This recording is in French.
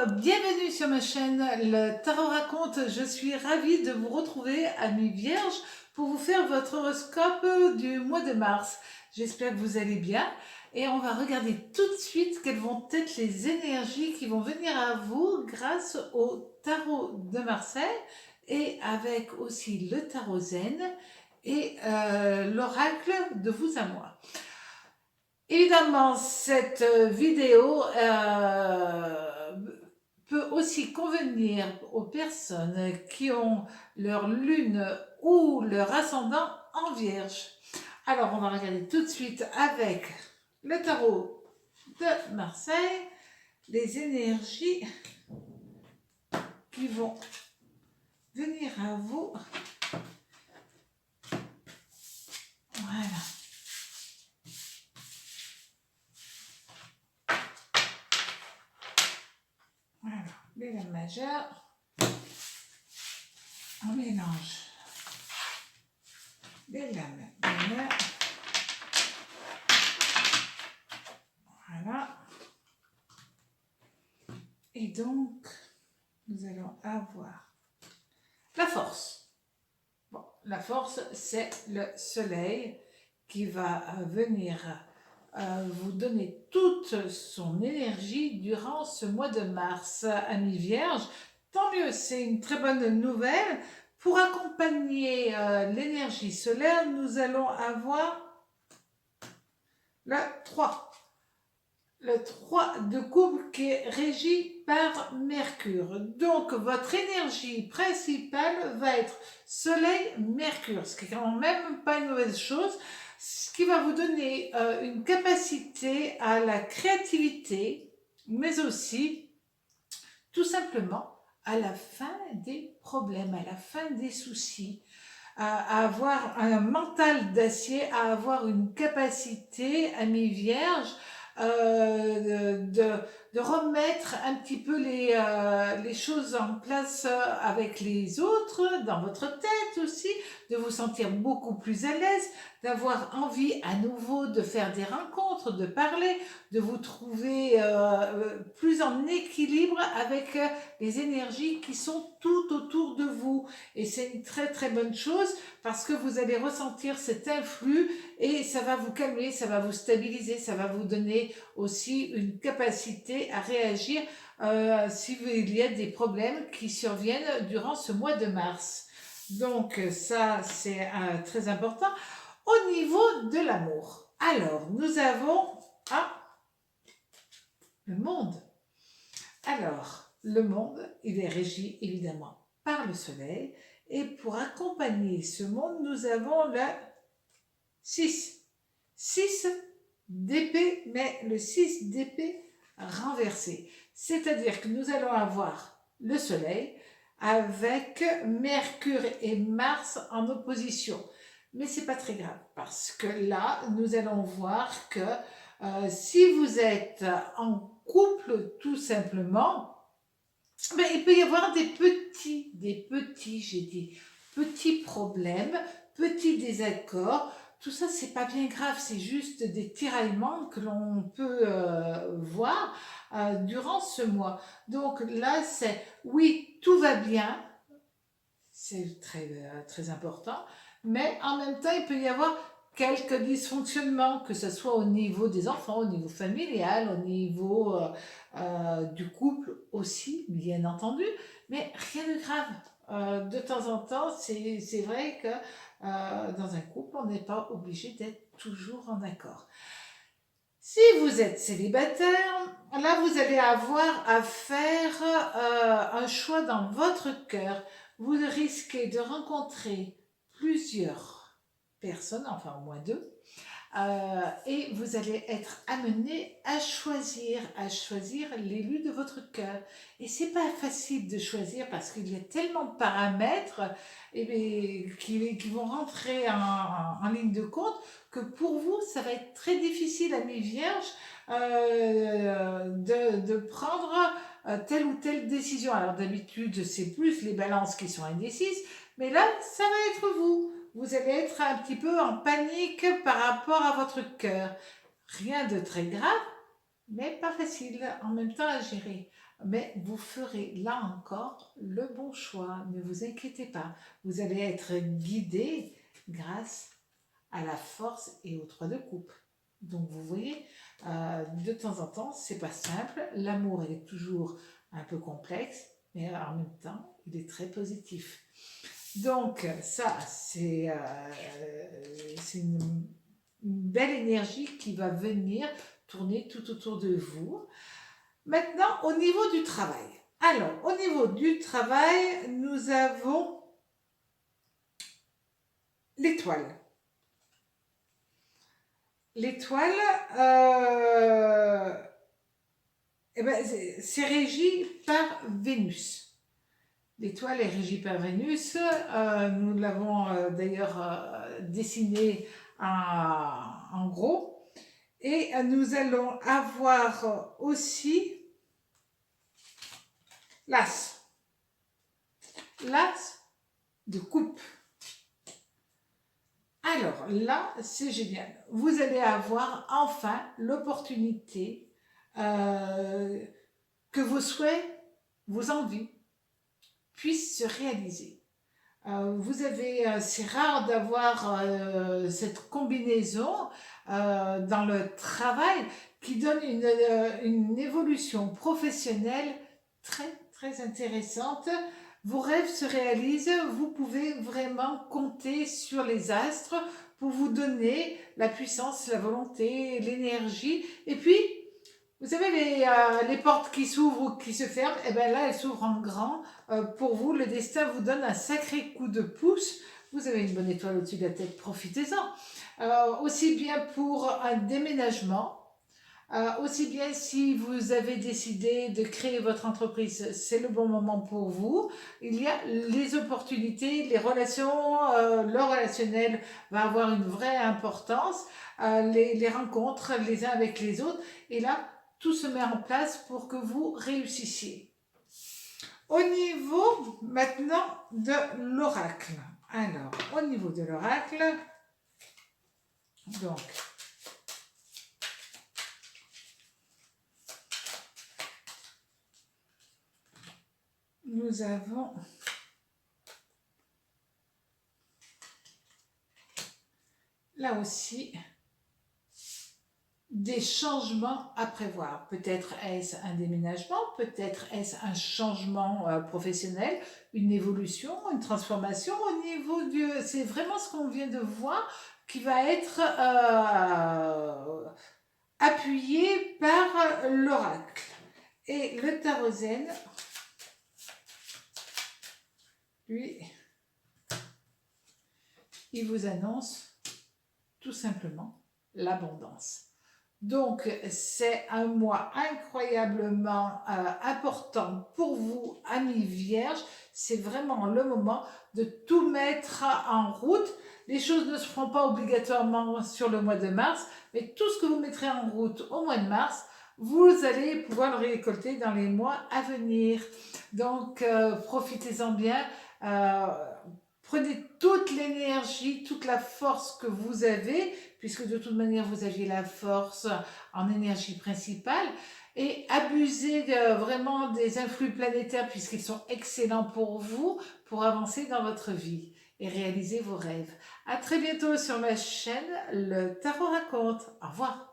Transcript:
bienvenue sur ma chaîne Le Tarot Raconte. Je suis ravie de vous retrouver, amis vierges, pour vous faire votre horoscope du mois de mars. J'espère que vous allez bien et on va regarder tout de suite quelles vont être les énergies qui vont venir à vous grâce au Tarot de Marseille et avec aussi le Tarot Zen et l'oracle de vous à moi. Évidemment, cette vidéo peut aussi convenir aux personnes qui ont leur lune ou leur ascendant en vierge. Alors, on va regarder tout de suite avec le tarot de Marseille, les énergies qui vont venir à vous. Voilà. Voilà, les lames majeures, on mélange les lames mineures. Voilà. Et donc, nous allons avoir la force. Bon, la force, c'est le soleil qui va venir vous donner toute son énergie durant ce mois de mars, amis vierges. Tant mieux, c'est une très bonne nouvelle. Pour accompagner l'énergie solaire, nous allons avoir le 3. Le 3 de coupe qui est régi par Mercure. Donc, votre énergie principale va être Soleil-Mercure, ce qui est quand même pas une mauvaise chose, ce qui va vous donner une capacité à la créativité, mais aussi, tout simplement, à la fin des problèmes, à la fin des soucis, à avoir un mental d'acier, à avoir une capacité, amis vierges, de remettre un petit peu les choses en place avec les autres, dans votre tête aussi, de vous sentir beaucoup plus à l'aise, d'avoir envie à nouveau de faire des rencontres, de parler, de vous trouver plus en équilibre avec les énergies qui sont tout autour de vous. Et c'est une très très bonne chose parce que vous allez ressentir cet influx et ça va vous calmer, ça va vous stabiliser, ça va vous donner aussi une capacité à réagir s'il y a des problèmes qui surviennent durant ce mois de mars. Donc ça, c'est très important. Au niveau de l'amour, alors nous avons le monde. Alors, le monde, il est régi évidemment par le soleil et pour accompagner ce monde, nous avons le 6. 6 d'épée, mais le 6 d'épée renversé. C'est-à-dire que nous allons avoir le soleil avec Mercure et Mars en opposition. Mais c'est pas très grave parce que là, nous allons voir que si vous êtes en couple tout simplement, ben, il peut y avoir des petits problèmes, petits désaccords. Tout ça, c'est pas bien grave, c'est juste des tiraillements que l'on peut voir durant ce mois. Donc là, c'est oui, tout va bien, c'est très important, mais en même temps, il peut y avoir quelques dysfonctionnements, que ce soit au niveau des enfants, au niveau familial, au niveau du couple aussi, bien entendu, mais rien de grave. De temps en temps, c'est vrai que dans un couple, on n'est pas obligé d'être toujours en accord. Si vous êtes célibataire, là vous allez avoir à faire un choix dans votre cœur. Vous risquez de rencontrer plusieurs personnes, enfin au moins deux, et vous allez être amené à choisir l'élu de votre cœur. Et c'est pas facile de choisir parce qu'il y a tellement de paramètres qui vont rentrer en ligne de compte que pour vous, ça va être très difficile, amis vierges, de prendre telle ou telle décision. Alors d'habitude, c'est plus les balances qui sont indécises, mais là, ça va être vous. Vous allez être un petit peu en panique par rapport à votre cœur. Rien de très grave, mais pas facile en même temps à gérer. mais vous ferez là encore le bon choix. Ne vous inquiétez pas, vous allez être guidé grâce à la force et aux 3 de coupe. Donc vous voyez, de temps en temps, c'est pas simple. L'amour, il est toujours un peu complexe, mais en même temps, il est très positif. Donc ça, c'est une belle énergie qui va venir tourner tout autour de vous. Maintenant, au niveau du travail. Alors, au niveau du travail, nous avons l'étoile. L'étoile, eh ben, c'est régi par Vénus. L'étoile est régie par Vénus. Nous l'avons d'ailleurs dessiné en gros. Et nous allons avoir aussi l'as. L'as de coupe. Alors là, c'est génial. Vous allez avoir enfin l'opportunité que vos souhaits, vos envies puissent se réaliser. C'est rare d'avoir cette combinaison dans le travail qui donne une évolution professionnelle très très intéressante. Vos rêves se réalisent, vous pouvez vraiment compter sur les astres pour vous donner la puissance, la volonté, l'énergie. Et puis, vous savez, les portes qui s'ouvrent ou qui se ferment, et bien là, elles s'ouvrent en grand. Pour vous, le destin vous donne un sacré coup de pouce. Vous avez une bonne étoile au-dessus de la tête, profitez-en. Aussi bien pour un déménagement, aussi bien si vous avez décidé de créer votre entreprise, c'est le bon moment pour vous. Il y a les opportunités, les relations, le relationnel va avoir une vraie importance, les rencontres les uns avec les autres. Et là, tout se met en place pour que vous réussissiez. Au niveau maintenant de l'oracle. Alors, au niveau de l'oracle, donc, nous avons là aussi des changements à prévoir. Peut-être est-ce un déménagement, peut-être est-ce un changement professionnel, une évolution, une transformation au niveau du... C'est vraiment ce qu'on vient de voir qui va être appuyé par l'oracle. Et le tarot zen, lui, il vous annonce tout simplement l'abondance. Donc, c'est un mois incroyablement important pour vous, amis vierges. C'est vraiment le moment de tout mettre en route. Les choses ne se feront pas obligatoirement sur le mois de mars, mais tout ce que vous mettrez en route au mois de mars, vous allez pouvoir le récolter dans les mois à venir. Donc, profitez-en bien. Prenez toute l'énergie, toute la force que vous avez, puisque de toute manière vous aviez la force en énergie principale, et abusez vraiment des influx planétaires puisqu'ils sont excellents pour vous, pour avancer dans votre vie et réaliser vos rêves. À très bientôt sur ma chaîne, le Tarot raconte. Au revoir.